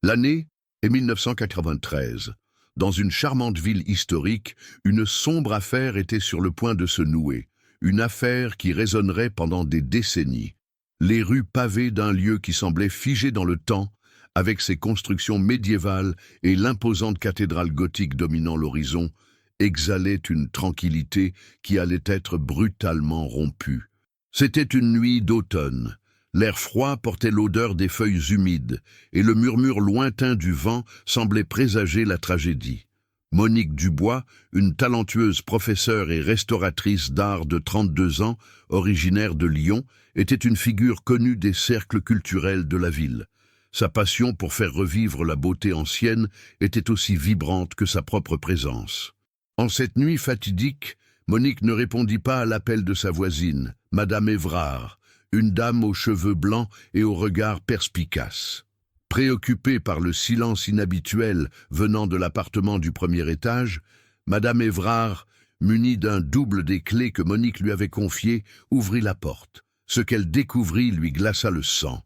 L'année est 1993. Dans une charmante ville historique, une sombre affaire était sur le point de se nouer. Une affaire qui résonnerait pendant des décennies. Les rues pavées d'un lieu qui semblait figé dans le temps, avec ses constructions médiévales et l'imposante cathédrale gothique dominant l'horizon, exhalaient une tranquillité qui allait être brutalement rompue. C'était une nuit d'automne. L'air froid portait l'odeur des feuilles humides, et le murmure lointain du vent semblait présager la tragédie. Monique Dubois, une talentueuse professeure et restauratrice d'art de 32 ans, originaire de Lyon, était une figure connue des cercles culturels de la ville. Sa passion pour faire revivre la beauté ancienne était aussi vibrante que sa propre présence. En cette nuit fatidique, Monique ne répondit pas à l'appel de sa voisine, Madame Évrard, une dame aux cheveux blancs et au regard perspicace. Préoccupée par le silence inhabituel venant de l'appartement du premier étage, Madame Évrard, munie d'un double des clés que Monique lui avait confiées, ouvrit la porte. Ce qu'elle découvrit lui glaça le sang.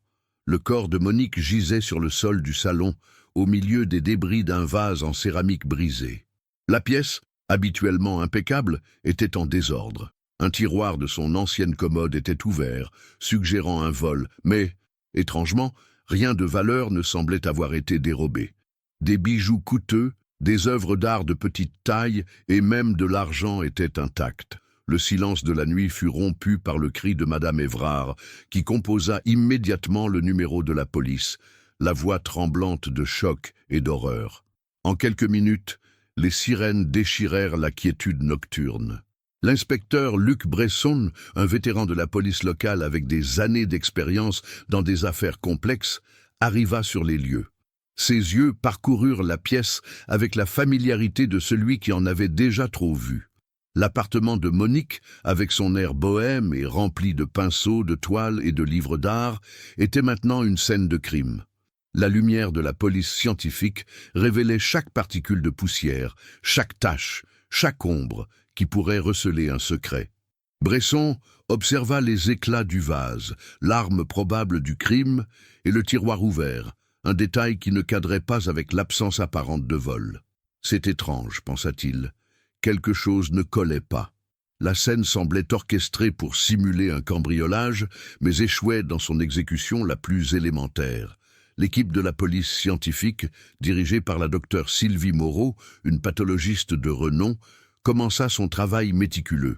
Le corps de Monique gisait sur le sol du salon, au milieu des débris d'un vase en céramique brisé. La pièce, habituellement impeccable, était en désordre. Un tiroir de son ancienne commode était ouvert, suggérant un vol, mais, étrangement, rien de valeur ne semblait avoir été dérobé. Des bijoux coûteux, des œuvres d'art de petite taille et même de l'argent étaient intacts. Le silence de la nuit fut rompu par le cri de Madame Évrard, qui composa immédiatement le numéro de la police, la voix tremblante de choc et d'horreur. En quelques minutes, les sirènes déchirèrent la quiétude nocturne. L'inspecteur Luc Bresson, un vétéran de la police locale avec des années d'expérience dans des affaires complexes, arriva sur les lieux. Ses yeux parcoururent la pièce avec la familiarité de celui qui en avait déjà trop vu. L'appartement de Monique, avec son air bohème et rempli de pinceaux, de toiles et de livres d'art, était maintenant une scène de crime. La lumière de la police scientifique révélait chaque particule de poussière, chaque tache, chaque ombre, qui pourrait receler un secret. Bresson observa les éclats du vase, l'arme probable du crime et le tiroir ouvert, un détail qui ne cadrait pas avec l'absence apparente de vol. C'est étrange, pensa-t-il. Quelque chose ne collait pas. La scène semblait orchestrée pour simuler un cambriolage, mais échouait dans son exécution la plus élémentaire. L'équipe de la police scientifique, dirigée par la docteure Sylvie Moreau, une pathologiste de renom, commença son travail méticuleux.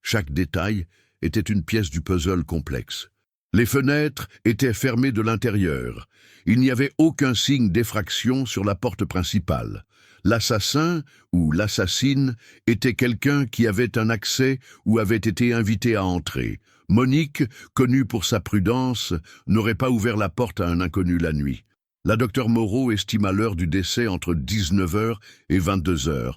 Chaque détail était une pièce du puzzle complexe. Les fenêtres étaient fermées de l'intérieur. Il n'y avait aucun signe d'effraction sur la porte principale. L'assassin ou l'assassine était quelqu'un qui avait un accès ou avait été invité à entrer. Monique, connue pour sa prudence, n'aurait pas ouvert la porte à un inconnu la nuit. La docteure Moreau estima l'heure du décès entre 19h et 22h.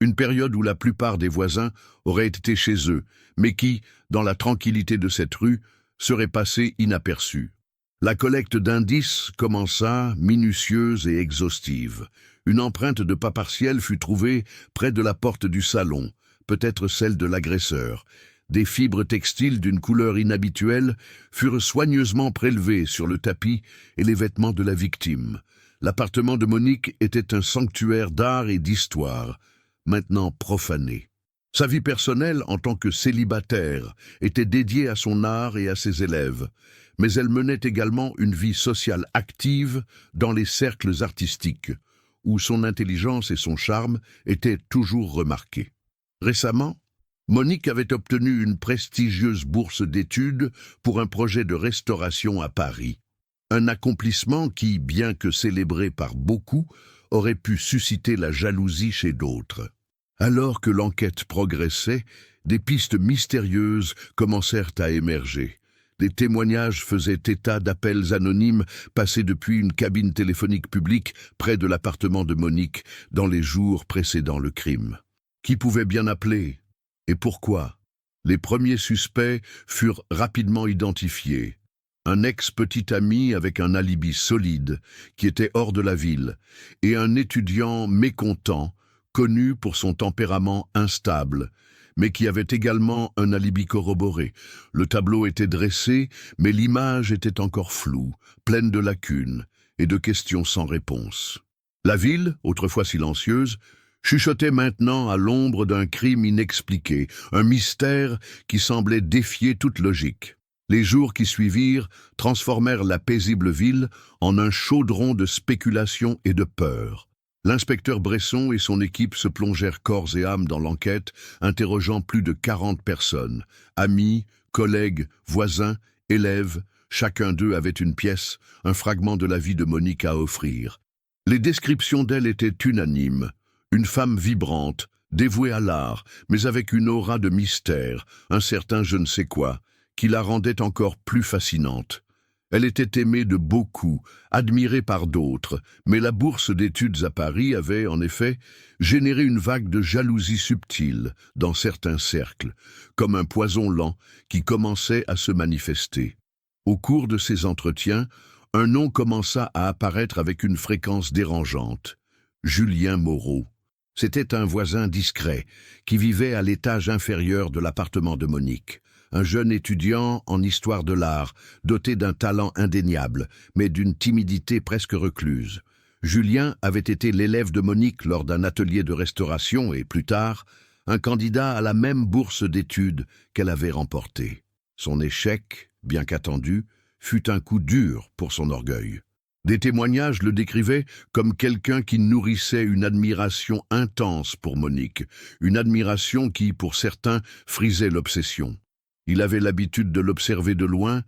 Une période où la plupart des voisins auraient été chez eux, mais qui, dans la tranquillité de cette rue, serait passée inaperçue. La collecte d'indices commença, minutieuse et exhaustive. Une empreinte de pas partiel fut trouvée près de la porte du salon, peut-être celle de l'agresseur. Des fibres textiles d'une couleur inhabituelle furent soigneusement prélevées sur le tapis et les vêtements de la victime. L'appartement de Monique était un sanctuaire d'art et d'histoire, maintenant profané. Sa vie personnelle, en tant que célibataire, était dédiée à son art et à ses élèves, mais elle menait également une vie sociale active dans les cercles artistiques, où son intelligence et son charme étaient toujours remarqués. Récemment, Monique avait obtenu une prestigieuse bourse d'études pour un projet de restauration à Paris. Un accomplissement qui, bien que célébré par beaucoup, aurait pu susciter la jalousie chez d'autres. Alors que l'enquête progressait, des pistes mystérieuses commencèrent à émerger. Des témoignages faisaient état d'appels anonymes passés depuis une cabine téléphonique publique près de l'appartement de Monique dans les jours précédant le crime. Qui pouvait bien appeler? Et pourquoi? Les premiers suspects furent rapidement identifiés. Un ex-petit ami avec un alibi solide, qui était hors de la ville, et un étudiant mécontent, connu pour son tempérament instable, mais qui avait également un alibi corroboré. Le tableau était dressé, mais l'image était encore floue, pleine de lacunes, et de questions sans réponse. La ville, autrefois silencieuse, chuchotait maintenant à l'ombre d'un crime inexpliqué, un mystère qui semblait défier toute logique. Les jours qui suivirent transformèrent la paisible ville en un chaudron de spéculation et de peur. L'inspecteur Bresson et son équipe se plongèrent corps et âme dans l'enquête, interrogeant plus de 40 personnes. Amis, collègues, voisins, élèves, chacun d'eux avait une pièce, un fragment de la vie de Monique à offrir. Les descriptions d'elle étaient unanimes. Une femme vibrante, dévouée à l'art, mais avec une aura de mystère, un certain je ne sais quoi, qui la rendait encore plus fascinante. Elle était aimée de beaucoup, admirée par d'autres, mais la bourse d'études à Paris avait, en effet, généré une vague de jalousie subtile dans certains cercles, comme un poison lent qui commençait à se manifester. Au cours de ces entretiens, un nom commença à apparaître avec une fréquence dérangeante. Julien Moreau. C'était un voisin discret, qui vivait à l'étage inférieur de l'appartement de Monique. Un jeune étudiant en histoire de l'art, doté d'un talent indéniable, mais d'une timidité presque recluse. Julien avait été l'élève de Monique lors d'un atelier de restauration et, plus tard, un candidat à la même bourse d'études qu'elle avait remportée. Son échec, bien qu'attendu, fut un coup dur pour son orgueil. Des témoignages le décrivaient comme quelqu'un qui nourrissait une admiration intense pour Monique, une admiration qui, pour certains, frisait l'obsession. Il avait l'habitude de l'observer de loin,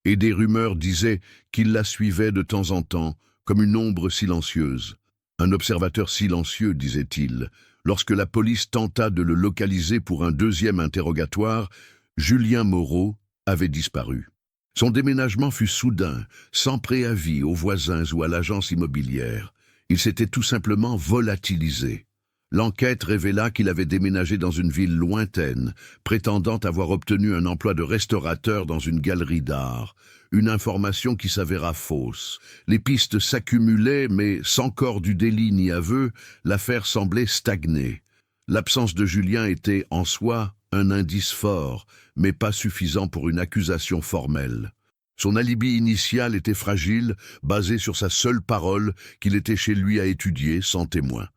et des rumeurs disaient qu'il la suivait de temps en temps, comme une ombre silencieuse. Un observateur silencieux, disait-il. Lorsque la police tenta de le localiser pour un deuxième interrogatoire, Julien Moreau avait disparu. Son déménagement fut soudain, sans préavis aux voisins ou à l'agence immobilière. Il s'était tout simplement volatilisé. L'enquête révéla qu'il avait déménagé dans une ville lointaine, prétendant avoir obtenu un emploi de restaurateur dans une galerie d'art. Une information qui s'avéra fausse. Les pistes s'accumulaient, mais sans corps du délit ni aveu, l'affaire semblait stagner. L'absence de Julien était, en soi, un indice fort, mais pas suffisant pour une accusation formelle. Son alibi initial était fragile, basé sur sa seule parole qu'il était chez lui à étudier, sans témoin.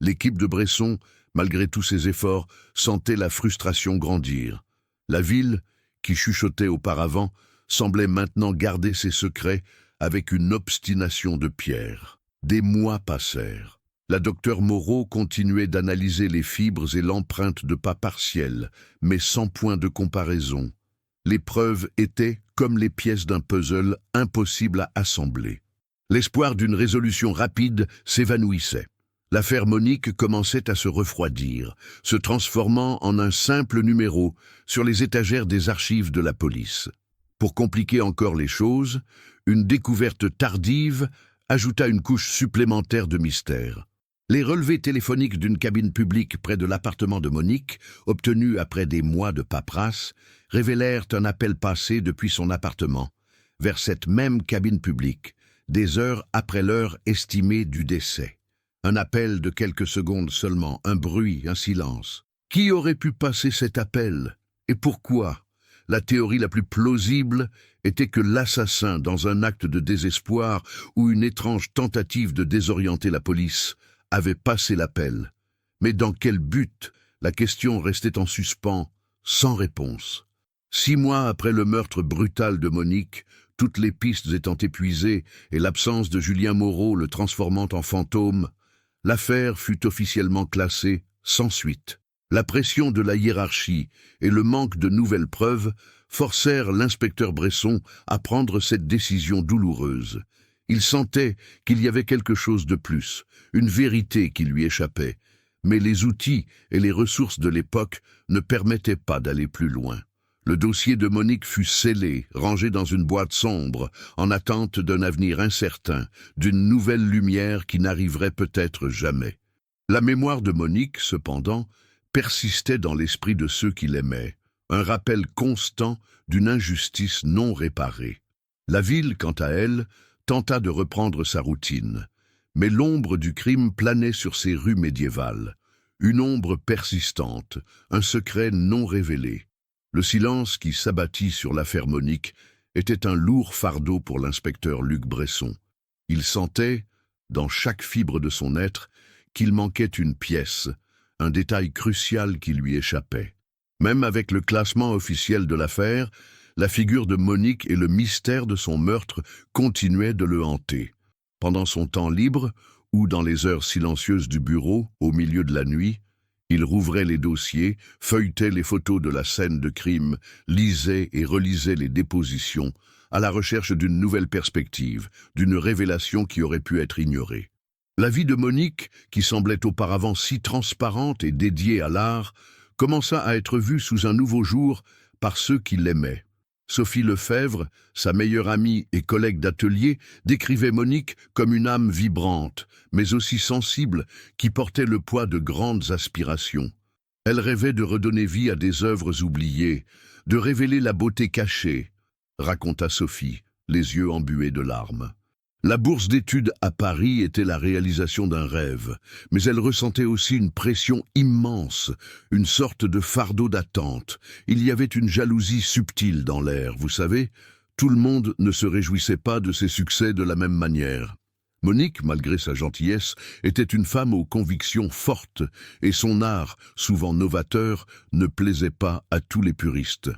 L'équipe de Bresson, malgré tous ses efforts, sentait la frustration grandir. La ville, qui chuchotait auparavant, semblait maintenant garder ses secrets avec une obstination de pierre. Des mois passèrent. La docteure Moreau continuait d'analyser les fibres et l'empreinte de pas partiels, mais sans point de comparaison. Les preuves étaient, comme les pièces d'un puzzle, impossibles à assembler. L'espoir d'une résolution rapide s'évanouissait. L'affaire Monique commençait à se refroidir, se transformant en un simple numéro sur les étagères des archives de la police. Pour compliquer encore les choses, une découverte tardive ajouta une couche supplémentaire de mystère. Les relevés téléphoniques d'une cabine publique près de l'appartement de Monique, obtenus après des mois de paperasse, révélèrent un appel passé depuis son appartement, vers cette même cabine publique, des heures après l'heure estimée du décès. Un appel de quelques secondes seulement, un bruit, un silence. Qui aurait pu passer cet appel? Et pourquoi? La théorie la plus plausible était que l'assassin, dans un acte de désespoir ou une étrange tentative de désorienter la police, avait passé l'appel. Mais dans quel but? La question restait en suspens, sans réponse. 6 mois après le meurtre brutal de Monique, toutes les pistes étant épuisées et l'absence de Julien Moreau le transformant en fantôme, l'affaire fut officiellement classée sans suite. La pression de la hiérarchie et le manque de nouvelles preuves forcèrent l'inspecteur Bresson à prendre cette décision douloureuse. Il sentait qu'il y avait quelque chose de plus, une vérité qui lui échappait, mais les outils et les ressources de l'époque ne permettaient pas d'aller plus loin. Le dossier de Monique fut scellé, rangé dans une boîte sombre, en attente d'un avenir incertain, d'une nouvelle lumière qui n'arriverait peut-être jamais. La mémoire de Monique, cependant, persistait dans l'esprit de ceux qui l'aimaient, un rappel constant d'une injustice non réparée. La ville, quant à elle, tenta de reprendre sa routine, mais l'ombre du crime planait sur ces rues médiévales, une ombre persistante, un secret non révélé. Le silence qui s'abattit sur l'affaire Monique était un lourd fardeau pour l'inspecteur Luc Bresson. Il sentait, dans chaque fibre de son être, qu'il manquait une pièce, un détail crucial qui lui échappait. Même avec le classement officiel de l'affaire, la figure de Monique et le mystère de son meurtre continuaient de le hanter. Pendant son temps libre, ou dans les heures silencieuses du bureau, au milieu de la nuit, il rouvrait les dossiers, feuilletait les photos de la scène de crime, lisait et relisait les dépositions, à la recherche d'une nouvelle perspective, d'une révélation qui aurait pu être ignorée. La vie de Monique, qui semblait auparavant si transparente et dédiée à l'art, commença à être vue sous un nouveau jour par ceux qui l'aimaient. Sophie Lefebvre, sa meilleure amie et collègue d'atelier, décrivait Monique comme une âme vibrante, mais aussi sensible, qui portait le poids de grandes aspirations. Elle rêvait de redonner vie à des œuvres oubliées, de révéler la beauté cachée, raconta Sophie, les yeux embués de larmes. La bourse d'études à Paris était la réalisation d'un rêve, mais elle ressentait aussi une pression immense, une sorte de fardeau d'attente. Il y avait une jalousie subtile dans l'air, vous savez. Tout le monde ne se réjouissait pas de ses succès de la même manière. Monique, malgré sa gentillesse, était une femme aux convictions fortes, et son art, souvent novateur, ne plaisait pas à tous les puristes.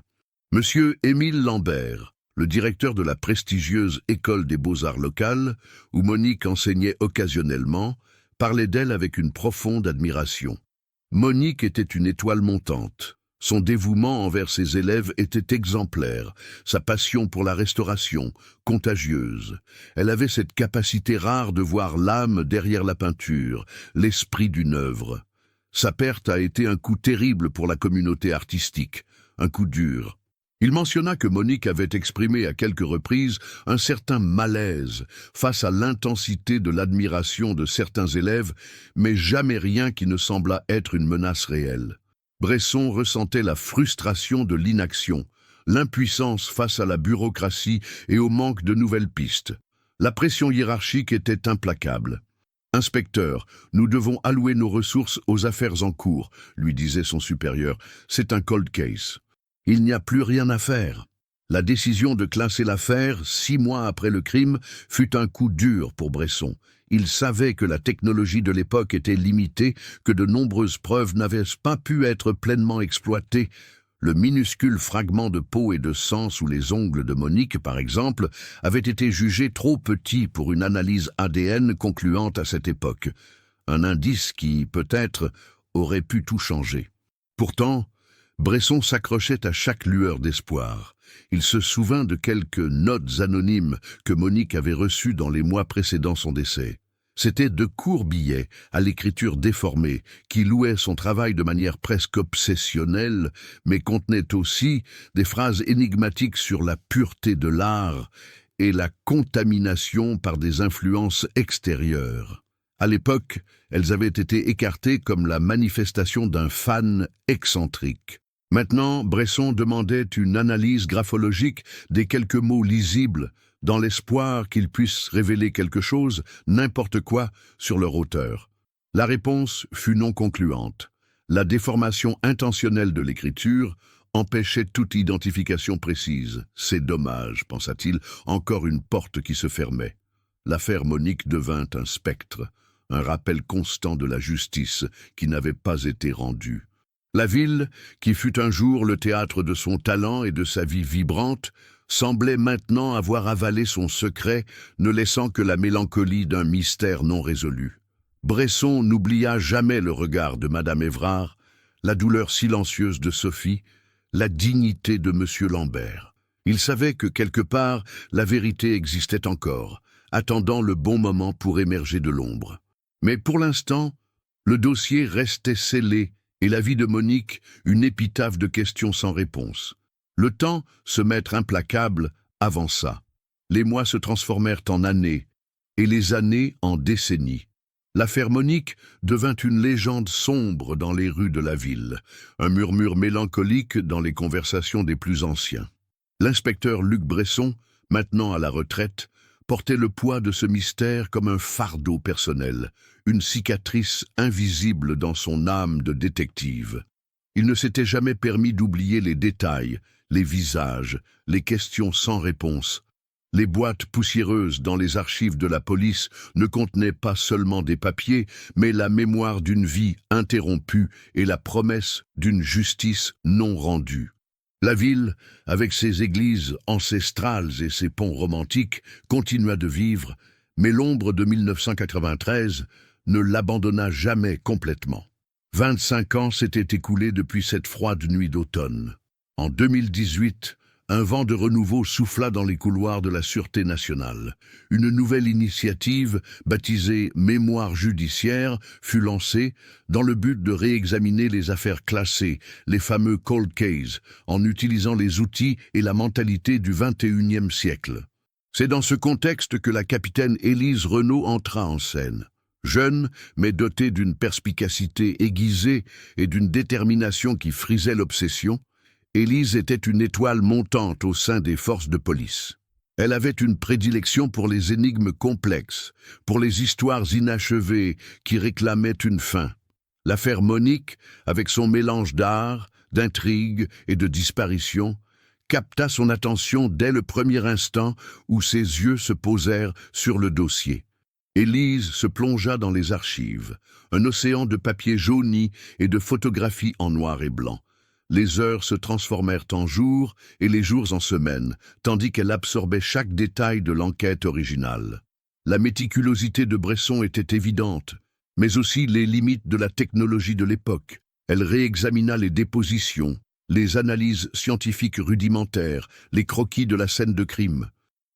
Monsieur Émile Lambert, le directeur de la prestigieuse École des beaux-arts locale, où Monique enseignait occasionnellement, parlait d'elle avec une profonde admiration. Monique était une étoile montante. Son dévouement envers ses élèves était exemplaire, sa passion pour la restauration, contagieuse. Elle avait cette capacité rare de voir l'âme derrière la peinture, l'esprit d'une œuvre. Sa perte a été un coup terrible pour la communauté artistique, un coup dur. Il mentionna que Monique avait exprimé à quelques reprises un certain malaise face à l'intensité de l'admiration de certains élèves, mais jamais rien qui ne semblât être une menace réelle. Bresson ressentait la frustration de l'inaction, l'impuissance face à la bureaucratie et au manque de nouvelles pistes. La pression hiérarchique était implacable. « Inspecteur, nous devons allouer nos ressources aux affaires en cours », lui disait son supérieur. « C'est un cold case. » Il n'y a plus rien à faire. La décision de classer l'affaire, 6 mois après le crime, fut un coup dur pour Bresson. Il savait que la technologie de l'époque était limitée, que de nombreuses preuves n'avaient pas pu être pleinement exploitées. Le minuscule fragment de peau et de sang sous les ongles de Monique, par exemple, avait été jugé trop petit pour une analyse ADN concluante à cette époque. Un indice qui, peut-être, aurait pu tout changer. Pourtant, Bresson s'accrochait à chaque lueur d'espoir. Il se souvint de quelques notes anonymes que Monique avait reçues dans les mois précédant son décès. C'étaient de courts billets, à l'écriture déformée, qui louaient son travail de manière presque obsessionnelle, mais contenaient aussi des phrases énigmatiques sur la pureté de l'art et la contamination par des influences extérieures. À l'époque, elles avaient été écartées comme la manifestation d'un fan excentrique. Maintenant, Bresson demandait une analyse graphologique des quelques mots lisibles, dans l'espoir qu'ils puissent révéler quelque chose, n'importe quoi, sur leur auteur. La réponse fut non concluante. La déformation intentionnelle de l'écriture empêchait toute identification précise. C'est dommage, pensa-t-il, encore une porte qui se fermait. L'affaire Monique devint un spectre, un rappel constant de la justice qui n'avait pas été rendue. La ville, qui fut un jour le théâtre de son talent et de sa vie vibrante, semblait maintenant avoir avalé son secret, ne laissant que la mélancolie d'un mystère non résolu. Bresson n'oublia jamais le regard de Madame Évrard, la douleur silencieuse de Sophie, la dignité de Monsieur Lambert. Il savait que quelque part, la vérité existait encore, attendant le bon moment pour émerger de l'ombre. Mais pour l'instant, le dossier restait scellé et la vie de Monique une épitaphe de questions sans réponse. Le temps, se mettre implacable, avança. Les mois se transformèrent en années, et les années en décennies. L'affaire Monique devint une légende sombre dans les rues de la ville, un murmure mélancolique dans les conversations des plus anciens. L'inspecteur Luc Bresson, maintenant à la retraite, portait le poids de ce mystère comme un fardeau personnel, une cicatrice invisible dans son âme de détective. Il ne s'était jamais permis d'oublier les détails, les visages, les questions sans réponse. Les boîtes poussiéreuses dans les archives de la police ne contenaient pas seulement des papiers, mais la mémoire d'une vie interrompue et la promesse d'une justice non rendue. La ville, avec ses églises ancestrales et ses ponts romantiques, continua de vivre, mais l'ombre de 1993 ne l'abandonna jamais complètement. 25 ans s'étaient écoulés depuis cette froide nuit d'automne. En 2018, un vent de renouveau souffla dans les couloirs de la Sûreté nationale. Une nouvelle initiative, baptisée Mémoire judiciaire, fut lancée dans le but de réexaminer les affaires classées, les fameux cold cases, en utilisant les outils et la mentalité du XXIe siècle. C'est dans ce contexte que la capitaine Élise Renault entra en scène. Jeune, mais dotée d'une perspicacité aiguisée et d'une détermination qui frisait l'obsession, Élise était une étoile montante au sein des forces de police. Elle avait une prédilection pour les énigmes complexes, pour les histoires inachevées qui réclamaient une fin. L'affaire Monique, avec son mélange d'art, d'intrigue et de disparition, capta son attention dès le premier instant où ses yeux se posèrent sur le dossier. Élise se plongea dans les archives, un océan de papier jauni et de photographies en noir et blanc. Les heures se transformèrent en jours et les jours en semaines, tandis qu'elle absorbait chaque détail de l'enquête originale. La méticulosité de Bresson était évidente, mais aussi les limites de la technologie de l'époque. Elle réexamina les dépositions, les analyses scientifiques rudimentaires, les croquis de la scène de crime.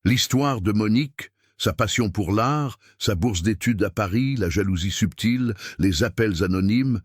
L'histoire de Monique, sa passion pour l'art, sa bourse d'études à Paris, la jalousie subtile, les appels anonymes,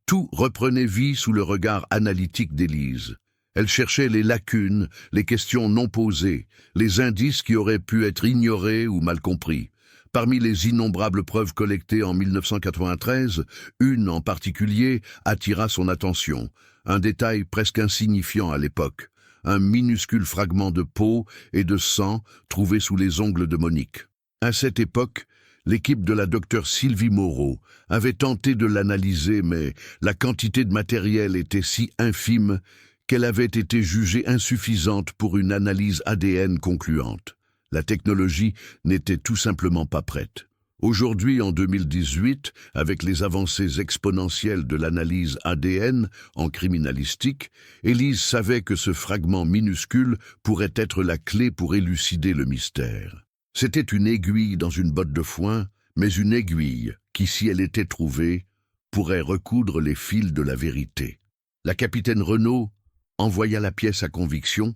tout reprenait vie sous le regard analytique d'Élise. Elle cherchait les lacunes, les questions non posées, les indices qui auraient pu être ignorés ou mal compris. Parmi les innombrables preuves collectées en 1993, une en particulier attira son attention, un détail presque insignifiant à l'époque, un minuscule fragment de peau et de sang trouvé sous les ongles de Monique. À cette époque, l'équipe de la docteure Sylvie Moreau avait tenté de l'analyser, mais la quantité de matériel était si infime qu'elle avait été jugée insuffisante pour une analyse ADN concluante. La technologie n'était tout simplement pas prête. Aujourd'hui, en 2018, avec les avancées exponentielles de l'analyse ADN en criminalistique, Élise savait que ce fragment minuscule pourrait être la clé pour élucider le mystère. C'était une aiguille dans une botte de foin, mais une aiguille qui, si elle était trouvée, pourrait recoudre les fils de la vérité. La capitaine Renault envoya la pièce à conviction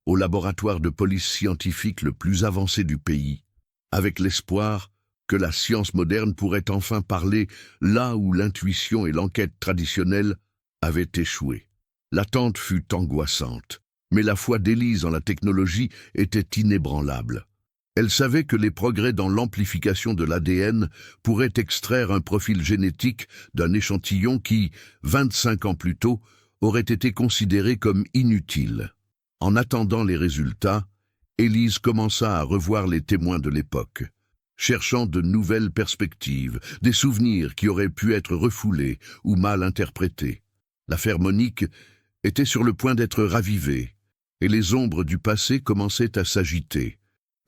au laboratoire de police scientifique le plus avancé du pays, avec l'espoir que la science moderne pourrait enfin parler là où l'intuition et l'enquête traditionnelle avaient échoué. L'attente fut angoissante, mais la foi d'Élise en la technologie était inébranlable. Elle savait que les progrès dans l'amplification de l'ADN pourraient extraire un profil génétique d'un échantillon qui, 25 ans plus tôt, aurait été considéré comme inutile. En attendant les résultats, Élise commença à revoir les témoins de l'époque, cherchant de nouvelles perspectives, des souvenirs qui auraient pu être refoulés ou mal interprétés. L'affaire Monique était sur le point d'être ravivée, et les ombres du passé commençaient à s'agiter.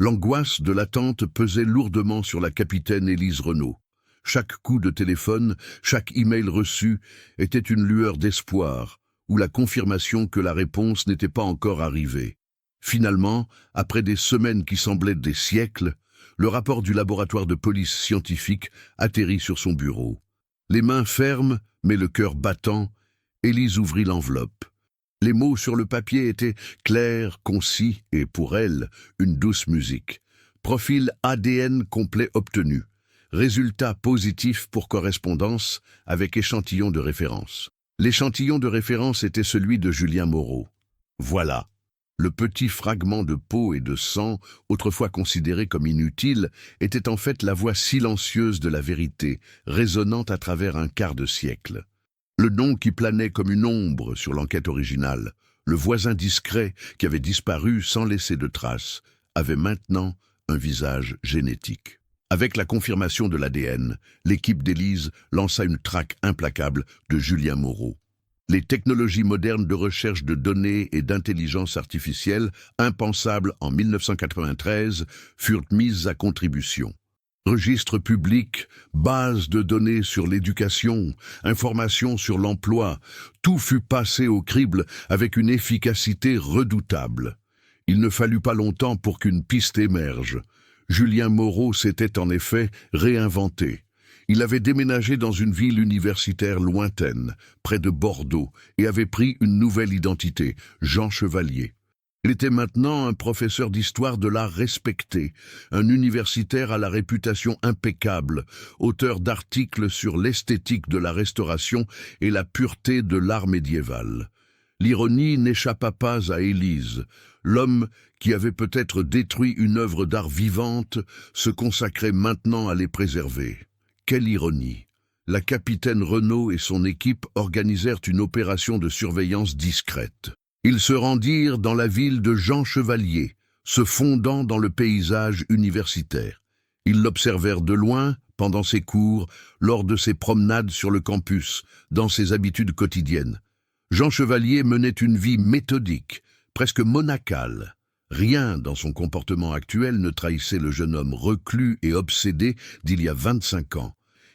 L'angoisse de l'attente pesait lourdement sur la capitaine Élise Renault. Chaque coup de téléphone, chaque email reçu était une lueur d'espoir, ou la confirmation que la réponse n'était pas encore arrivée. Finalement, après des semaines qui semblaient des siècles, le rapport du laboratoire de police scientifique atterrit sur son bureau. Les mains fermes, mais le cœur battant, Élise ouvrit l'enveloppe. Les mots sur le papier étaient clairs, concis et, pour elle, une douce musique. Profil ADN complet obtenu. Résultat positif pour correspondance avec échantillon de référence. L'échantillon de référence était celui de Julien Moreau. Voilà. Le petit fragment de peau et de sang, autrefois considéré comme inutile, était en fait la voix silencieuse de la vérité, résonnant à travers un quart de siècle. Le nom qui planait comme une ombre sur l'enquête originale, le voisin discret qui avait disparu sans laisser de traces, avait maintenant un visage génétique. Avec la confirmation de l'ADN, l'équipe d'Élise lança une traque implacable de Julien Moreau. Les technologies modernes de recherche de données et d'intelligence artificielle, impensables en 1993, furent mises à contribution. Registres publics, bases de données sur l'éducation, informations sur l'emploi, tout fut passé au crible avec une efficacité redoutable. Il ne fallut pas longtemps pour qu'une piste émerge. Julien Moreau s'était en effet réinventé. Il avait déménagé dans une ville universitaire lointaine, près de Bordeaux, et avait pris une nouvelle identité, Jean Chevalier. Il était maintenant un professeur d'histoire de l'art respecté, un universitaire à la réputation impeccable, auteur d'articles sur l'esthétique de la restauration et la pureté de l'art médiéval. L'ironie n'échappa pas à Élise. L'homme qui avait peut-être détruit une œuvre d'art vivante se consacrait maintenant à les préserver. Quelle ironie! La capitaine Renaud et son équipe organisèrent une opération de surveillance discrète. Ils se rendirent dans la ville de Jean Chevalier, se fondant dans le paysage universitaire. Ils l'observèrent de loin, pendant ses cours, lors de ses promenades sur le campus, dans ses habitudes quotidiennes. Jean Chevalier menait une vie méthodique, presque monacale. Rien dans son comportement actuel ne trahissait le jeune homme reclus et obsédé d'il y a 25 ans.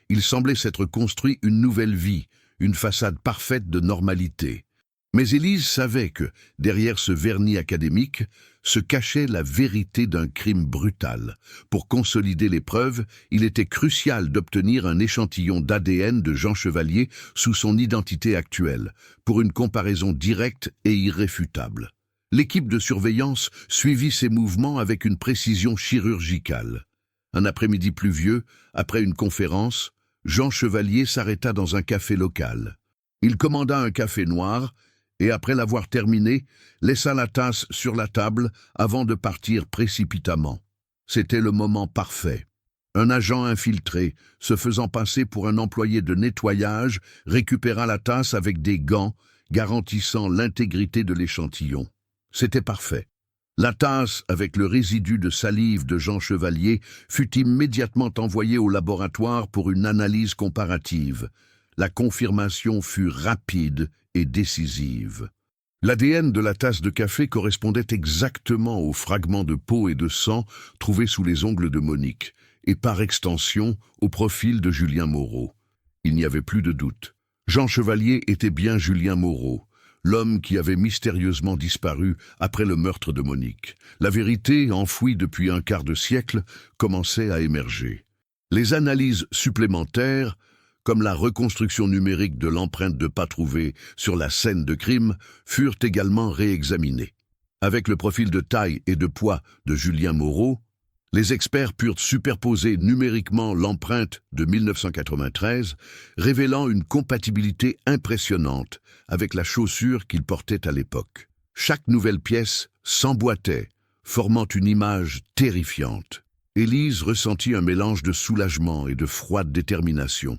Il semblait s'être construit une nouvelle vie, une façade parfaite de normalité. Mais Élise savait que, derrière ce vernis académique, se cachait la vérité d'un crime brutal. Pour consolider les preuves, il était crucial d'obtenir un échantillon d'ADN de Jean Chevalier sous son identité actuelle, pour une comparaison directe et irréfutable. L'équipe de surveillance suivit ses mouvements avec une précision chirurgicale. Un après-midi pluvieux, après une conférence, Jean Chevalier s'arrêta dans un café local. Il commanda un café noir et, après l'avoir terminé, laissa la tasse sur la table avant de partir précipitamment. C'était le moment parfait. Un agent infiltré, se faisant passer pour un employé de nettoyage, récupéra la tasse avec des gants, garantissant l'intégrité de l'échantillon. C'était parfait. La tasse, avec le résidu de salive de Jean Chevalier, fut immédiatement envoyée au laboratoire pour une analyse comparative. La confirmation fut rapide et décisive. L'ADN de la tasse de café correspondait exactement aux fragments de peau et de sang trouvés sous les ongles de Monique, et par extension au profil de Julien Moreau. Il n'y avait plus de doute. Jean Chevalier était bien Julien Moreau, l'homme qui avait mystérieusement disparu après le meurtre de Monique. La vérité, enfouie depuis un quart de siècle, commençait à émerger. Les analyses supplémentaires, comme la reconstruction numérique de l'empreinte de pas trouvée sur la scène de crime, furent également réexaminées. Avec le profil de taille et de poids de Julien Moreau, les experts purent superposer numériquement l'empreinte de 1993, révélant une compatibilité impressionnante avec la chaussure qu'il portait à l'époque. Chaque nouvelle pièce s'emboîtait, formant une image terrifiante. Élise ressentit un mélange de soulagement et de froide détermination.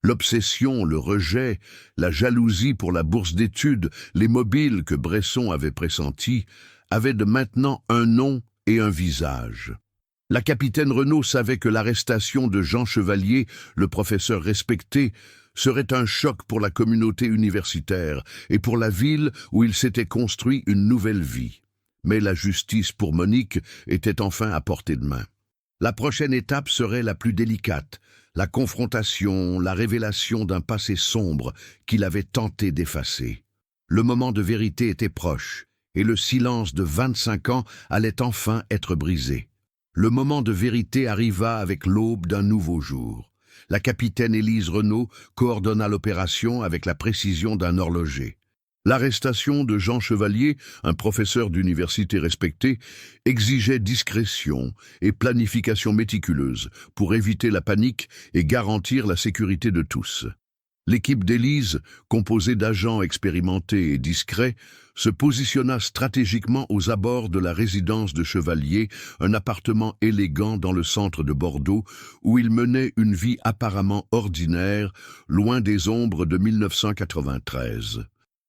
L'obsession, le rejet, la jalousie pour la bourse d'études, les mobiles que Bresson avait pressentis, avaient de maintenant un nom et un visage. La capitaine Renaud savait que l'arrestation de Jean Chevalier, le professeur respecté, serait un choc pour la communauté universitaire et pour la ville où il s'était construit une nouvelle vie. Mais la justice pour Monique était enfin à portée de main. La prochaine étape serait la plus délicate, la confrontation, la révélation d'un passé sombre qu'il avait tenté d'effacer. Le moment de vérité était proche, et le silence de 25 ans allait enfin être brisé. Le moment de vérité arriva avec l'aube d'un nouveau jour. La capitaine Élise Renaud coordonna l'opération avec la précision d'un horloger. L'arrestation de Jean Chevalier, un professeur d'université respecté, exigeait discrétion et planification méticuleuse pour éviter la panique et garantir la sécurité de tous. L'équipe d'Élise, composée d'agents expérimentés et discrets, se positionna stratégiquement aux abords de la résidence de Chevalier, un appartement élégant dans le centre de Bordeaux, où il menait une vie apparemment ordinaire, loin des ombres de 1993.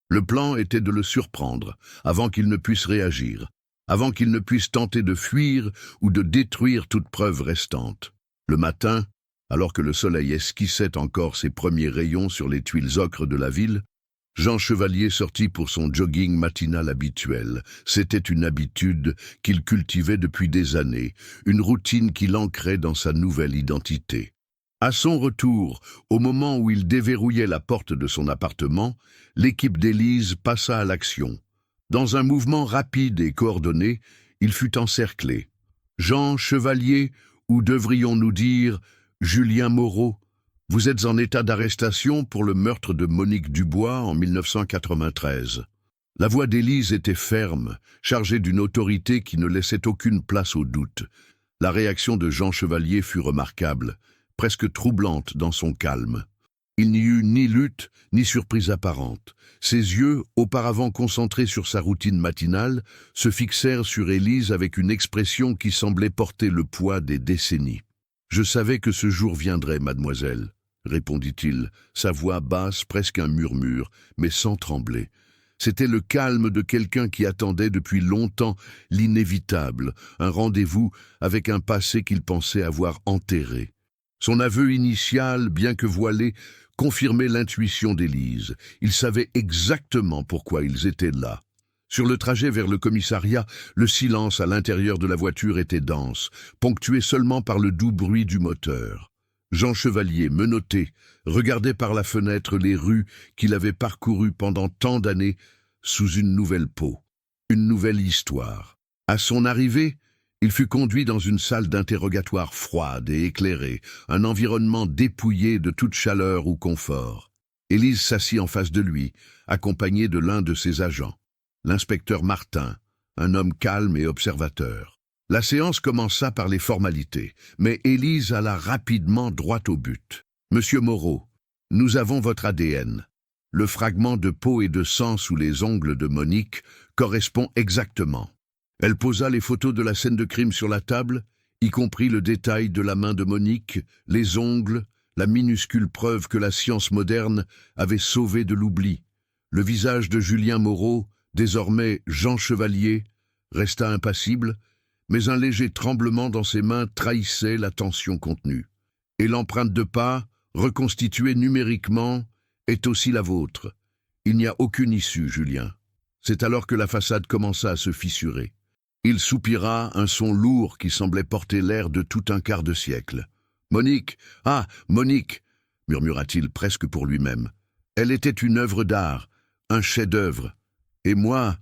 Le plan était de le surprendre, avant qu'il ne puisse réagir, avant qu'il ne puisse tenter de fuir ou de détruire toute preuve restante. Le matin, alors que le soleil esquissait encore ses premiers rayons sur les tuiles ocres de la ville, Jean Chevalier sortit pour son jogging matinal habituel. C'était une habitude qu'il cultivait depuis des années, une routine qu'il ancrait dans sa nouvelle identité. À son retour, au moment où il déverrouillait la porte de son appartement, l'équipe d'Élise passa à l'action. Dans un mouvement rapide et coordonné, il fut encerclé. Jean Chevalier, ou devrions-nous dire Julien Moreau, vous êtes en état d'arrestation pour le meurtre de Monique Dubois en 1993. La voix d'Élise était ferme, chargée d'une autorité qui ne laissait aucune place au doute. La réaction de Jean Chevalier fut remarquable, presque troublante dans son calme. Il n'y eut ni lutte, ni surprise apparente. Ses yeux, auparavant concentrés sur sa routine matinale, se fixèrent sur Élise avec une expression qui semblait porter le poids des décennies. « Je savais que ce jour viendrait, mademoiselle », répondit-il, sa voix basse, presque un murmure, mais sans trembler. C'était le calme de quelqu'un qui attendait depuis longtemps l'inévitable, un rendez-vous avec un passé qu'il pensait avoir enterré. Son aveu initial, bien que voilé, confirmait l'intuition d'Élise. Il savait exactement pourquoi ils étaient là. Sur le trajet vers le commissariat, le silence à l'intérieur de la voiture était dense, ponctué seulement par le doux bruit du moteur. Jean Chevalier, menotté, regardait par la fenêtre les rues qu'il avait parcourues pendant tant d'années sous une nouvelle peau, une nouvelle histoire. À son arrivée, il fut conduit dans une salle d'interrogatoire froide et éclairée, un environnement dépouillé de toute chaleur ou confort. Élise s'assit en face de lui, accompagnée de l'un de ses agents, l'inspecteur Martin, un homme calme et observateur. La séance commença par les formalités, mais Élise alla rapidement droit au but. « Monsieur Moreau, nous avons votre ADN. Le fragment de peau et de sang sous les ongles de Monique correspond exactement. » Elle posa les photos de la scène de crime sur la table, y compris le détail de la main de Monique, les ongles, la minuscule preuve que la science moderne avait sauvé de l'oubli. Le visage de Julien Moreau, désormais Jean Chevalier, resta impassible, mais un léger tremblement dans ses mains trahissait la tension contenue. Et l'empreinte de pas, reconstituée numériquement, est aussi la vôtre. Il n'y a aucune issue, Julien. C'est alors que la façade commença à se fissurer. Il soupira, un son lourd qui semblait porter l'air de tout un quart de siècle. « Monique, ah, Monique !» murmura-t-il presque pour lui-même. « Elle était une œuvre d'art, un chef-d'œuvre. Et moi,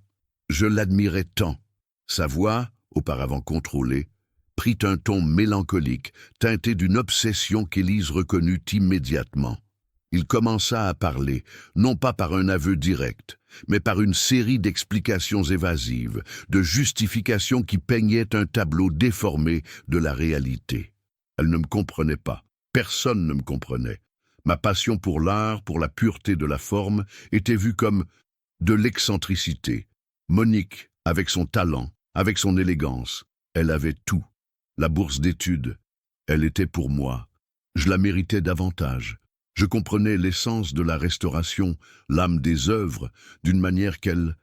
je l'admirais tant. » Sa voix, auparavant contrôlée, prit un ton mélancolique, teinté d'une obsession qu'Élise reconnut immédiatement. Il commença à parler, non pas par un aveu direct, mais par une série d'explications évasives, de justifications qui peignaient un tableau déformé de la réalité. Elle ne me comprenait pas. Personne ne me comprenait. Ma passion pour l'art, pour la pureté de la forme, était vue comme de l'excentricité. Monique, avec son talent, avec son élégance, elle avait tout. La bourse d'études, elle était pour moi. Je la méritais davantage. Je comprenais l'essence de la restauration, l'âme des œuvres, d'une manière qu'elle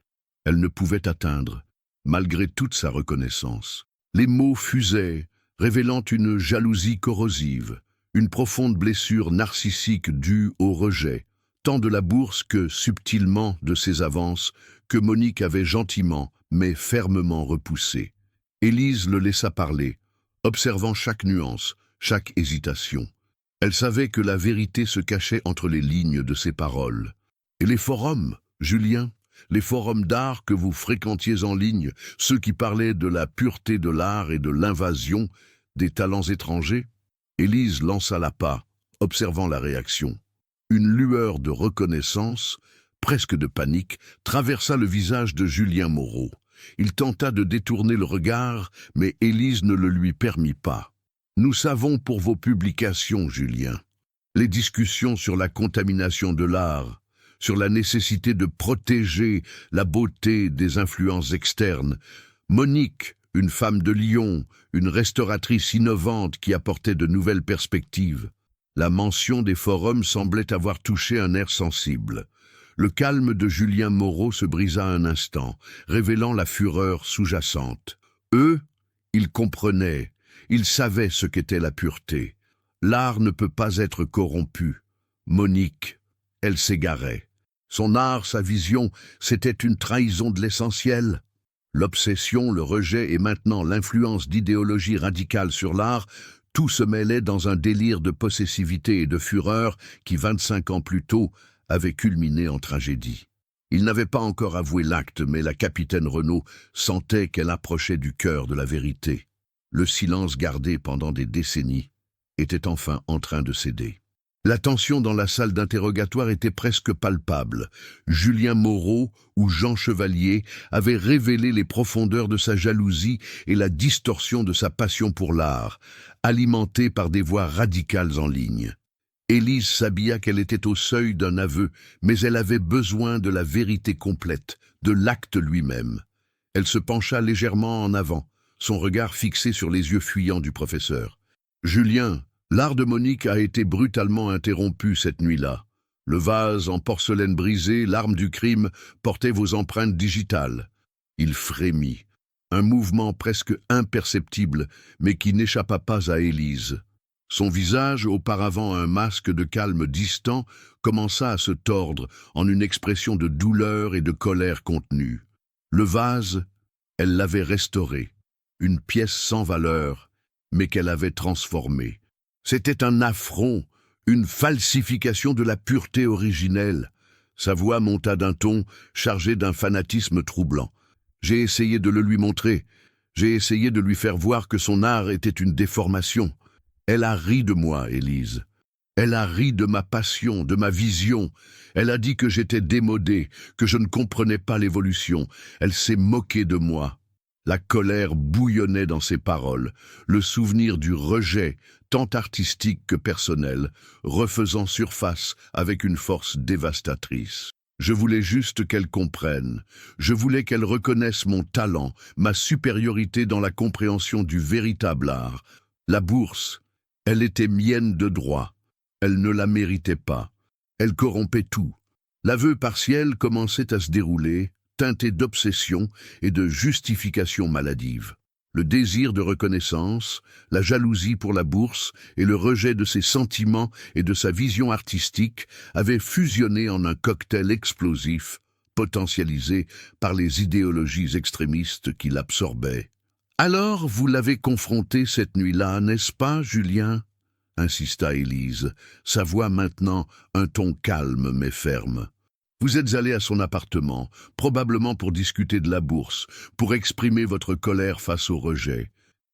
ne pouvait atteindre, malgré toute sa reconnaissance. Les mots fusaient, révélant une jalousie corrosive, une profonde blessure narcissique due au rejet, tant de la bourse que, subtilement, de ses avances, que Monique avait gentiment, mais fermement repoussées. Élise le laissa parler, observant chaque nuance, chaque hésitation. Elle savait que la vérité se cachait entre les lignes de ses paroles. Et les forums, Julien, les forums d'art que vous fréquentiez en ligne, ceux qui parlaient de la pureté de l'art et de l'invasion des talents étrangers? Élise lança l'appât, observant la réaction. Une lueur de reconnaissance, presque de panique, traversa le visage de Julien Moreau. Il tenta de détourner le regard, mais Élise ne le lui permit pas. Nous savons pour vos publications, Julien, les discussions sur la contamination de l'art, sur la nécessité de protéger la beauté des influences externes. Monique, une femme de Lyon, une restauratrice innovante qui apportait de nouvelles perspectives. La mention des forums semblait avoir touché un nerf sensible. Le calme de Julien Moreau se brisa un instant, révélant la fureur sous-jacente. Eux, ils comprenaient. Il savait ce qu'était la pureté. L'art ne peut pas être corrompu. Monique, elle s'égarait. Son art, sa vision, c'était une trahison de l'essentiel. L'obsession, le rejet et maintenant l'influence d'idéologies radicales sur l'art, tout se mêlait dans un délire de possessivité et de fureur qui, 25 ans plus tôt, avait culminé en tragédie. Il n'avait pas encore avoué l'acte, mais la capitaine Renaud sentait qu'elle approchait du cœur de la vérité. Le silence gardé pendant des décennies était enfin en train de céder. La tension dans la salle d'interrogatoire était presque palpable. Julien Moreau ou Jean Chevalier avaient révélé les profondeurs de sa jalousie et la distorsion de sa passion pour l'art, alimentée par des voix radicales en ligne. Élise sabilla qu'elle était au seuil d'un aveu, mais elle avait besoin de la vérité complète, de l'acte lui-même. Elle se pencha légèrement en avant, son regard fixé sur les yeux fuyants du professeur. « Julien, l'art de Monique a été brutalement interrompu cette nuit-là. Le vase en porcelaine brisée, l'arme du crime, portait vos empreintes digitales. » Il frémit, un mouvement presque imperceptible, mais qui n'échappa pas à Élise. Son visage, auparavant un masque de calme distant, commença à se tordre en une expression de douleur et de colère contenue. Le vase, elle l'avait restauré, une pièce sans valeur, mais qu'elle avait transformée. C'était un affront, une falsification de la pureté originelle. Sa voix monta d'un ton chargé d'un fanatisme troublant. J'ai essayé de le lui montrer. J'ai essayé de lui faire voir que son art était une déformation. Elle a ri de moi, Élise. Elle a ri de ma passion, de ma vision. Elle a dit que j'étais démodé, que je ne comprenais pas l'évolution. Elle s'est moquée de moi. La colère bouillonnait dans ses paroles, le souvenir du rejet, tant artistique que personnel, refaisant surface avec une force dévastatrice. Je voulais juste qu'elle comprenne. Je voulais qu'elle reconnaisse mon talent, ma supériorité dans la compréhension du véritable art. La bourse, elle était mienne de droit. Elle ne la méritait pas. Elle corrompait tout. L'aveu partiel commençait à se dérouler, teinté d'obsession et de justification maladive. Le désir de reconnaissance, la jalousie pour la bourse et le rejet de ses sentiments et de sa vision artistique avaient fusionné en un cocktail explosif, potentialisé par les idéologies extrémistes qui l'absorbaient. « Alors, vous l'avez confronté cette nuit-là, n'est-ce pas, Julien ?» insista Élise, sa voix maintenant un ton calme mais ferme. « Vous êtes allé à son appartement, probablement pour discuter de la bourse, pour exprimer votre colère face au rejet.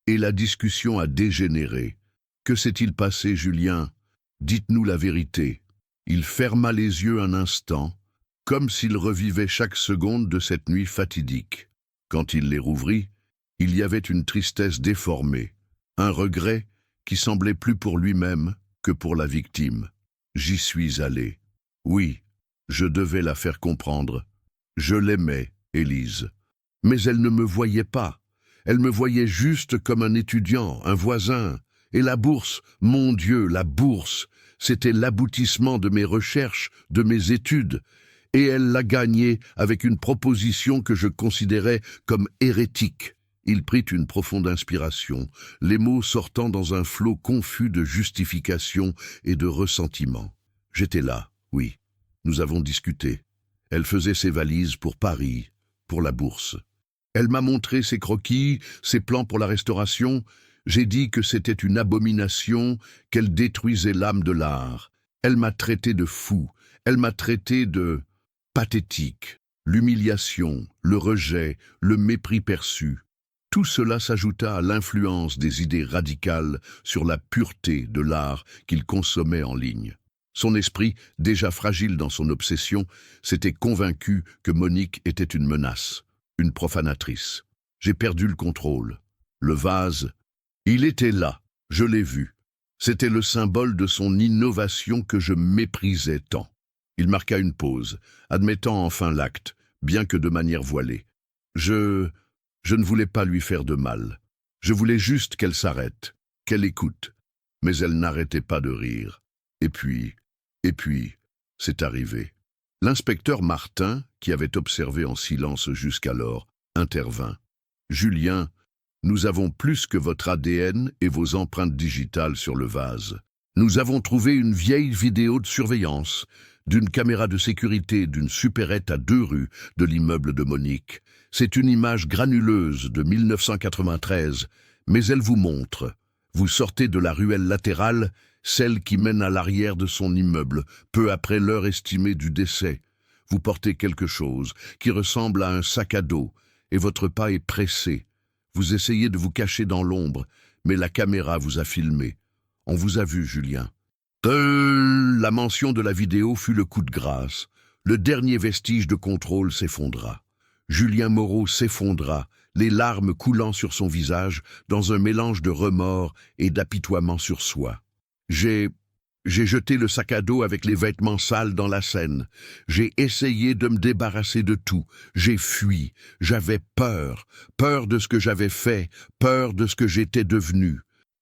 Et la discussion a dégénéré. Que s'est-il passé, Julien? Dites-nous la vérité. » Il ferma les yeux un instant, comme s'il revivait chaque seconde de cette nuit fatidique. Quand il les rouvrit, il y avait une tristesse déformée, un regret qui semblait plus pour lui-même que pour la victime. « J'y suis allé. Oui, je devais la faire comprendre. Je l'aimais, Élise. Mais elle ne me voyait pas. Elle me voyait juste comme un étudiant, un voisin. Et la bourse, mon Dieu, la bourse, c'était l'aboutissement de mes recherches, de mes études. Et elle l'a gagnée avec une proposition que je considérais comme hérétique. » Il prit une profonde inspiration, les mots sortant dans un flot confus de justification et de ressentiment. J'étais là, oui. Nous avons discuté. Elle faisait ses valises pour Paris, pour la bourse. Elle m'a montré ses croquis, ses plans pour la restauration. J'ai dit que c'était une abomination, qu'elle détruisait l'âme de l'art. Elle m'a traité de fou. Elle m'a traité de pathétique. L'humiliation, le rejet, le mépris perçu. Tout cela s'ajouta à l'influence des idées radicales sur la pureté de l'art qu'il consommait en ligne. Son esprit, déjà fragile dans son obsession, s'était convaincu que Monique était une menace, une profanatrice. J'ai perdu le contrôle. Le vase, il était là, je l'ai vu. C'était le symbole de son innovation que je méprisais tant. Il marqua une pause, admettant enfin l'acte, bien que de manière voilée. Je ne voulais pas lui faire de mal. Je voulais juste qu'elle s'arrête, qu'elle écoute. Mais elle n'arrêtait pas de rire. Et puis, c'est arrivé. L'inspecteur Martin, qui avait observé en silence jusqu'alors, intervint. « Julien, nous avons plus que votre ADN et vos empreintes digitales sur le vase. Nous avons trouvé une vieille vidéo de surveillance, d'une caméra de sécurité d'une supérette à 2 rues de l'immeuble de Monique. C'est une image granuleuse de 1993, mais elle vous montre. Vous sortez de la ruelle latérale, celle qui mène à l'arrière de son immeuble, peu après l'heure estimée du décès. Vous portez quelque chose qui ressemble à un sac à dos, et votre pas est pressé. Vous essayez de vous cacher dans l'ombre, mais la caméra vous a filmé. On vous a vu, Julien. La mention de la vidéo fut le coup de grâce. Le dernier vestige de contrôle s'effondra. Julien Moreau s'effondra, les larmes coulant sur son visage dans un mélange de remords et d'apitoiement sur soi. J'ai jeté le sac à dos avec les vêtements sales dans la Seine. J'ai essayé de me débarrasser de tout. J'ai fui. J'avais peur. Peur de ce que j'avais fait. Peur de ce que j'étais devenu.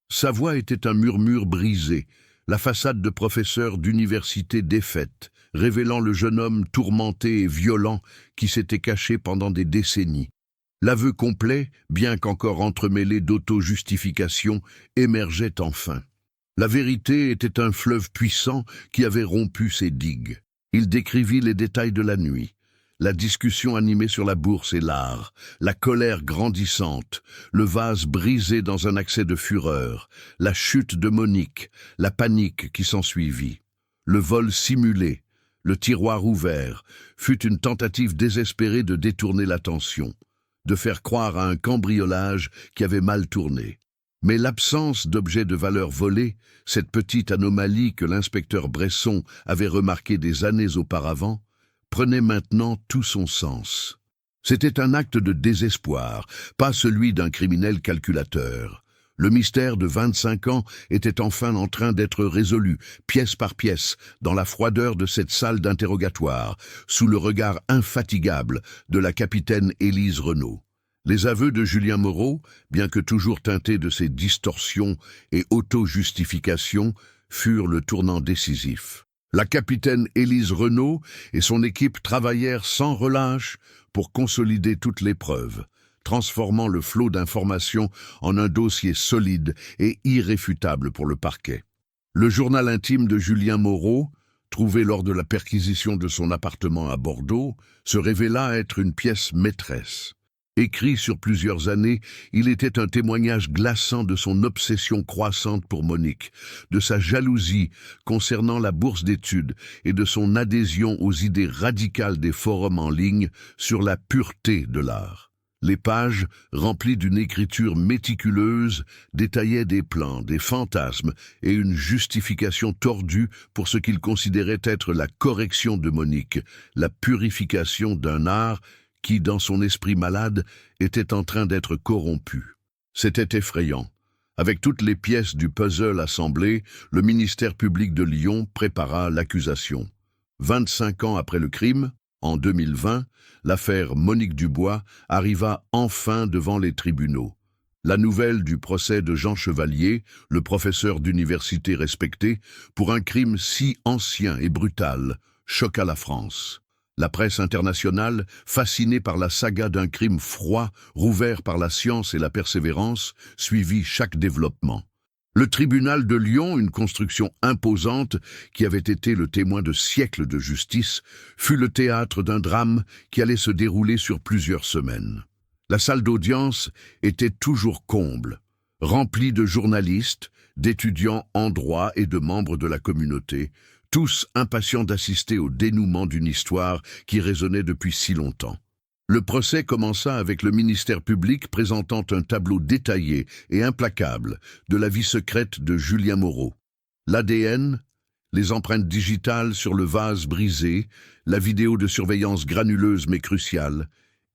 Sa voix était un murmure brisé. La façade de professeur d'université défaite, révélant le jeune homme tourmenté et violent qui s'était caché pendant des décennies. L'aveu complet, bien qu'encore entremêlé d'auto-justification, émergeait enfin. La vérité était un fleuve puissant qui avait rompu ses digues. Il décrivit les détails de la nuit. La discussion animée sur la bourse et l'art, la colère grandissante, le vase brisé dans un accès de fureur, la chute de Monique, la panique qui s'ensuivit. Le vol simulé, le tiroir ouvert, fut une tentative désespérée de détourner l'attention, de faire croire à un cambriolage qui avait mal tourné. Mais l'absence d'objets de valeur volés, cette petite anomalie que l'inspecteur Bresson avait remarquée des années auparavant, prenait maintenant tout son sens. C'était un acte de désespoir, pas celui d'un criminel calculateur. Le mystère de 25 ans était enfin en train d'être résolu, pièce par pièce, dans la froideur de cette salle d'interrogatoire, sous le regard infatigable de la capitaine Élise Renaud. Les aveux de Julien Moreau, bien que toujours teintés de ces distorsions et auto-justifications, furent le tournant décisif. La capitaine Élise Renaud et son équipe travaillèrent sans relâche pour consolider toutes les preuves, transformant le flot d'informations en un dossier solide et irréfutable pour le parquet. Le journal intime de Julien Moreau, trouvé lors de la perquisition de son appartement à Bordeaux, se révéla être une pièce maîtresse. Écrit sur plusieurs années, il était un témoignage glaçant de son obsession croissante pour Monique, de sa jalousie concernant la bourse d'études et de son adhésion aux idées radicales des forums en ligne sur la pureté de l'art. Les pages, remplies d'une écriture méticuleuse, détaillaient des plans, des fantasmes et une justification tordue pour ce qu'il considérait être la correction de Monique, la purification d'un art qui, dans son esprit malade, était en train d'être corrompu. C'était effrayant. Avec toutes les pièces du puzzle assemblées, le ministère public de Lyon prépara l'accusation. 25 ans après le crime, en 2020, l'affaire Monique Dubois arriva enfin devant les tribunaux. La nouvelle du procès de Jean Chevalier, le professeur d'université respecté, pour un crime si ancien et brutal, choqua la France. La presse internationale, fascinée par la saga d'un crime froid, rouvert par la science et la persévérance, suivit chaque développement. Le tribunal de Lyon, une construction imposante qui avait été le témoin de siècles de justice, fut le théâtre d'un drame qui allait se dérouler sur plusieurs semaines. La salle d'audience était toujours comble, remplie de journalistes, d'étudiants en droit et de membres de la communauté, tous impatients d'assister au dénouement d'une histoire qui résonnait depuis si longtemps. Le procès commença avec le ministère public présentant un tableau détaillé et implacable de la vie secrète de Julien Moreau. L'ADN, les empreintes digitales sur le vase brisé, la vidéo de surveillance granuleuse mais cruciale,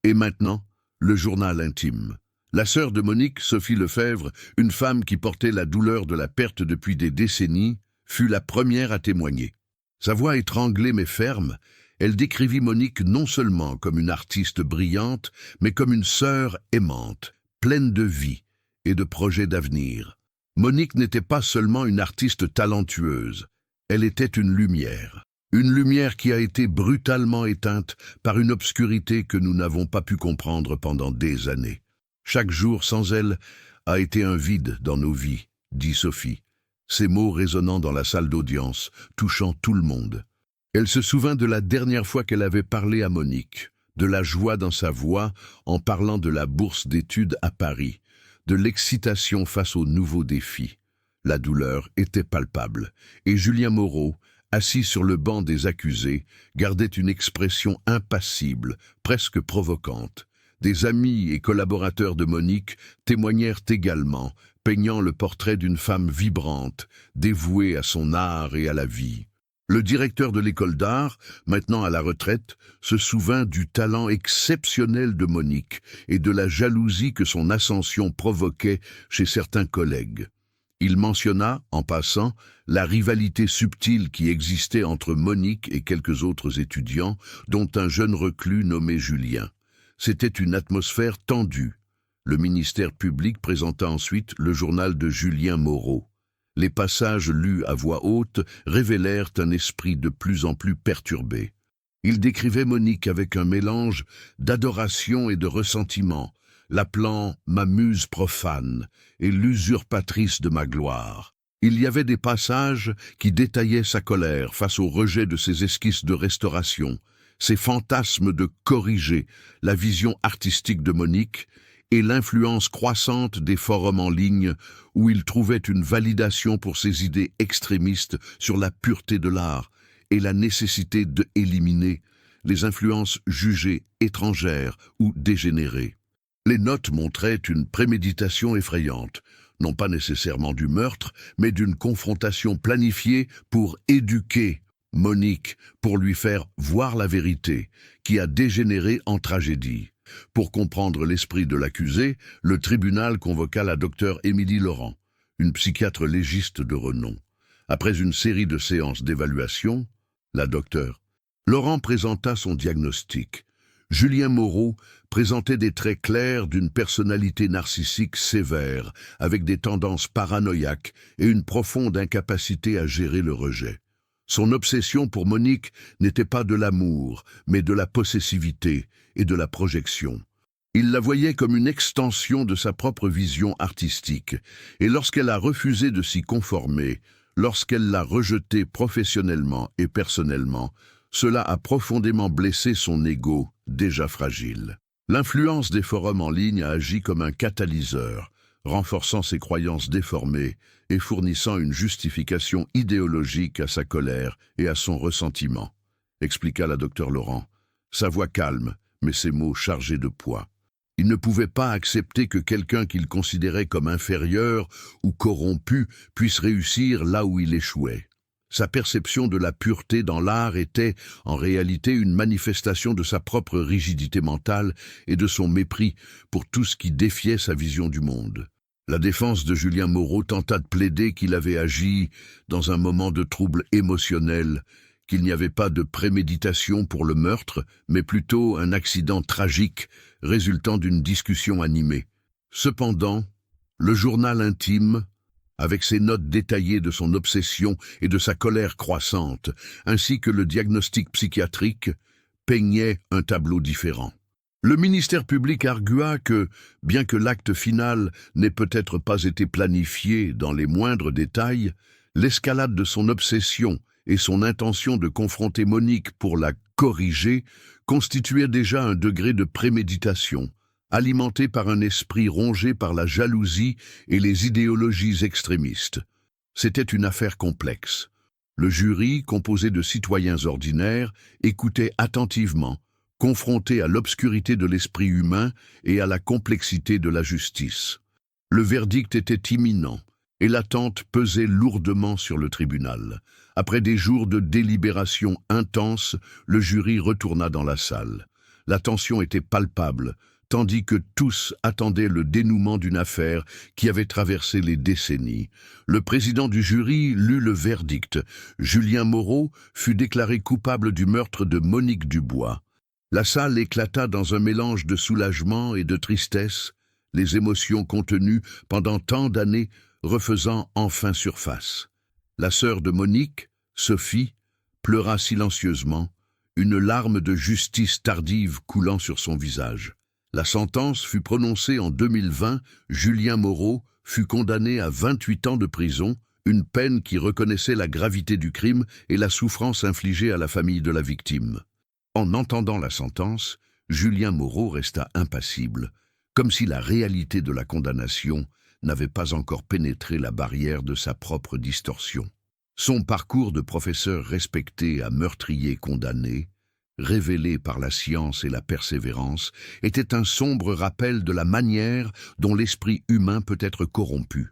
et maintenant, le journal intime. La sœur de Monique, Sophie Lefebvre, une femme qui portait la douleur de la perte depuis des décennies, fut la première à témoigner. Sa voix étranglée mais ferme, elle décrivit Monique non seulement comme une artiste brillante, mais comme une sœur aimante, pleine de vie et de projets d'avenir. Monique n'était pas seulement une artiste talentueuse, elle était une lumière qui a été brutalement éteinte par une obscurité que nous n'avons pas pu comprendre pendant des années. Chaque jour sans elle a été un vide dans nos vies, dit Sophie. Ces mots résonnant dans la salle d'audience, touchant tout le monde. Elle se souvint de la dernière fois qu'elle avait parlé à Monique, de la joie dans sa voix en parlant de la bourse d'études à Paris, de l'excitation face aux nouveaux défis. La douleur était palpable, et Julien Moreau, assis sur le banc des accusés, gardait une expression impassible, presque provocante. Des amis et collaborateurs de Monique témoignèrent également, peignant le portrait d'une femme vibrante, dévouée à son art et à la vie. Le directeur de l'école d'art, maintenant à la retraite, se souvint du talent exceptionnel de Monique et de la jalousie que son ascension provoquait chez certains collègues. Il mentionna, en passant, la rivalité subtile qui existait entre Monique et quelques autres étudiants, dont un jeune reclus nommé Julien. C'était une atmosphère tendue. Le ministère public présenta ensuite le journal de Julien Moreau. Les passages lus à voix haute révélèrent un esprit de plus en plus perturbé. Il décrivait Monique avec un mélange d'adoration et de ressentiment, l'appelant « ma muse profane » et l'usurpatrice de ma gloire. Il y avait des passages qui détaillaient sa colère face au rejet de ses esquisses de restauration, ses fantasmes de corriger la vision artistique de Monique et l'influence croissante des forums en ligne où il trouvait une validation pour ses idées extrémistes sur la pureté de l'art et la nécessité d'éliminer les influences jugées étrangères ou dégénérées. Les notes montraient une préméditation effrayante, non pas nécessairement du meurtre, mais d'une confrontation planifiée pour éduquer Monique, pour lui faire voir la vérité, qui a dégénéré en tragédie. Pour comprendre l'esprit de l'accusé, le tribunal convoqua la docteure Émilie Laurent, une psychiatre légiste de renom. Après une série de séances d'évaluation, la docteure Laurent présenta son diagnostic. Julien Moreau présentait des traits clairs d'une personnalité narcissique sévère, avec des tendances paranoïaques et une profonde incapacité à gérer le rejet. Son obsession pour Monique n'était pas de l'amour, mais de la possessivité et de la projection. Il la voyait comme une extension de sa propre vision artistique, et lorsqu'elle a refusé de s'y conformer, lorsqu'elle l'a rejeté professionnellement et personnellement, cela a profondément blessé son ego, déjà fragile. L'influence des forums en ligne a agi comme un catalyseur, renforçant ses croyances déformées et fournissant une justification idéologique à sa colère et à son ressentiment, expliqua la docteure Laurent, sa voix calme, mais ses mots chargés de poids. Il ne pouvait pas accepter que quelqu'un qu'il considérait comme inférieur ou corrompu puisse réussir là où il échouait. Sa perception de la pureté dans l'art était, en réalité, une manifestation de sa propre rigidité mentale et de son mépris pour tout ce qui défiait sa vision du monde. La défense de Julien Moreau tenta de plaider qu'il avait agi dans un moment de trouble émotionnel, qu'il n'y avait pas de préméditation pour le meurtre, mais plutôt un accident tragique résultant d'une discussion animée. Cependant, le journal intime, avec ses notes détaillées de son obsession et de sa colère croissante, ainsi que le diagnostic psychiatrique, peignait un tableau différent. Le ministère public argua que, bien que l'acte final n'ait peut-être pas été planifié dans les moindres détails, l'escalade de son obsession et son intention de confronter Monique pour la corriger constituaient déjà un degré de préméditation, alimenté par un esprit rongé par la jalousie et les idéologies extrémistes. C'était une affaire complexe. Le jury, composé de citoyens ordinaires, écoutait attentivement, confronté à l'obscurité de l'esprit humain et à la complexité de la justice. Le verdict était imminent, et l'attente pesait lourdement sur le tribunal. Après des jours de délibération intense, le jury retourna dans la salle. La tension était palpable, tandis que tous attendaient le dénouement d'une affaire qui avait traversé les décennies. Le président du jury lut le verdict. Julien Moreau fut déclaré coupable du meurtre de Monique Dubois. La salle éclata dans un mélange de soulagement et de tristesse, les émotions contenues pendant tant d'années refaisant enfin surface. La sœur de Monique, Sophie, pleura silencieusement, une larme de justice tardive coulant sur son visage. La sentence fut prononcée en 2020, Julien Moreau fut condamné à 28 ans de prison, une peine qui reconnaissait la gravité du crime et la souffrance infligée à la famille de la victime. En entendant la sentence, Julien Moreau resta impassible, comme si la réalité de la condamnation n'avait pas encore pénétré la barrière de sa propre distorsion. Son parcours de professeur respecté à meurtrier condamné, révélé par la science et la persévérance, était un sombre rappel de la manière dont l'esprit humain peut être corrompu.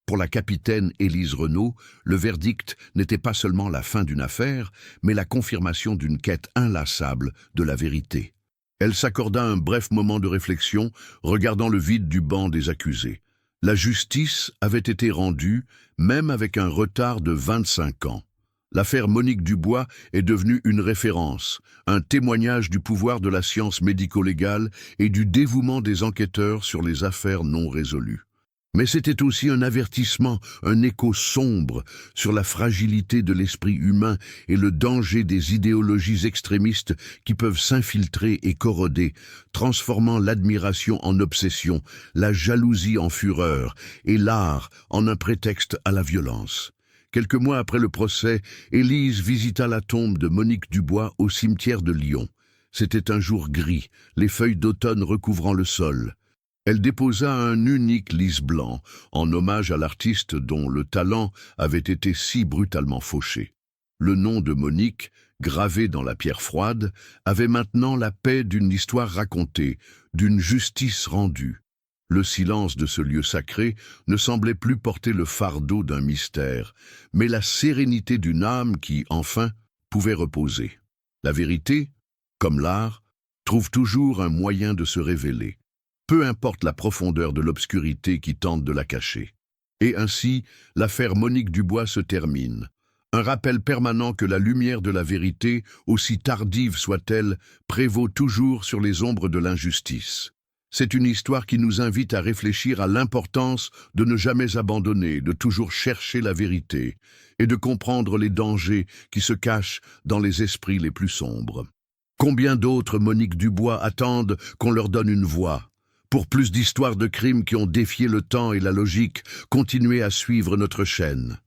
Pour la capitaine Élise Renaud, le verdict n'était pas seulement la fin d'une affaire, mais la confirmation d'une quête inlassable de la vérité. Elle s'accorda un bref moment de réflexion, regardant le vide du banc des accusés. La justice avait été rendue, même avec un retard de 25 ans. L'affaire Monique Dubois est devenue une référence, un témoignage du pouvoir de la science médico-légale et du dévouement des enquêteurs sur les affaires non résolues. Mais c'était aussi un avertissement, un écho sombre sur la fragilité de l'esprit humain et le danger des idéologies extrémistes qui peuvent s'infiltrer et corroder, transformant l'admiration en obsession, la jalousie en fureur et l'art en un prétexte à la violence. Quelques mois après le procès, Élise visita la tombe de Monique Dubois au cimetière de Lyon. C'était un jour gris, les feuilles d'automne recouvrant le sol. Elle déposa un unique lys blanc, en hommage à l'artiste dont le talent avait été si brutalement fauché. Le nom de Monique, gravé dans la pierre froide, avait maintenant la paix d'une histoire racontée, d'une justice rendue. Le silence de ce lieu sacré ne semblait plus porter le fardeau d'un mystère, mais la sérénité d'une âme qui, enfin, pouvait reposer. La vérité, comme l'art, trouve toujours un moyen de se révéler. Peu importe la profondeur de l'obscurité qui tente de la cacher. Et ainsi, l'affaire Monique Dubois se termine. Un rappel permanent que la lumière de la vérité, aussi tardive soit-elle, prévaut toujours sur les ombres de l'injustice. C'est une histoire qui nous invite à réfléchir à l'importance de ne jamais abandonner, de toujours chercher la vérité, et de comprendre les dangers qui se cachent dans les esprits les plus sombres. Combien d'autres Monique Dubois attendent qu'on leur donne une voix? Pour plus d'histoires de crimes qui ont défié le temps et la logique, continuez à suivre notre chaîne.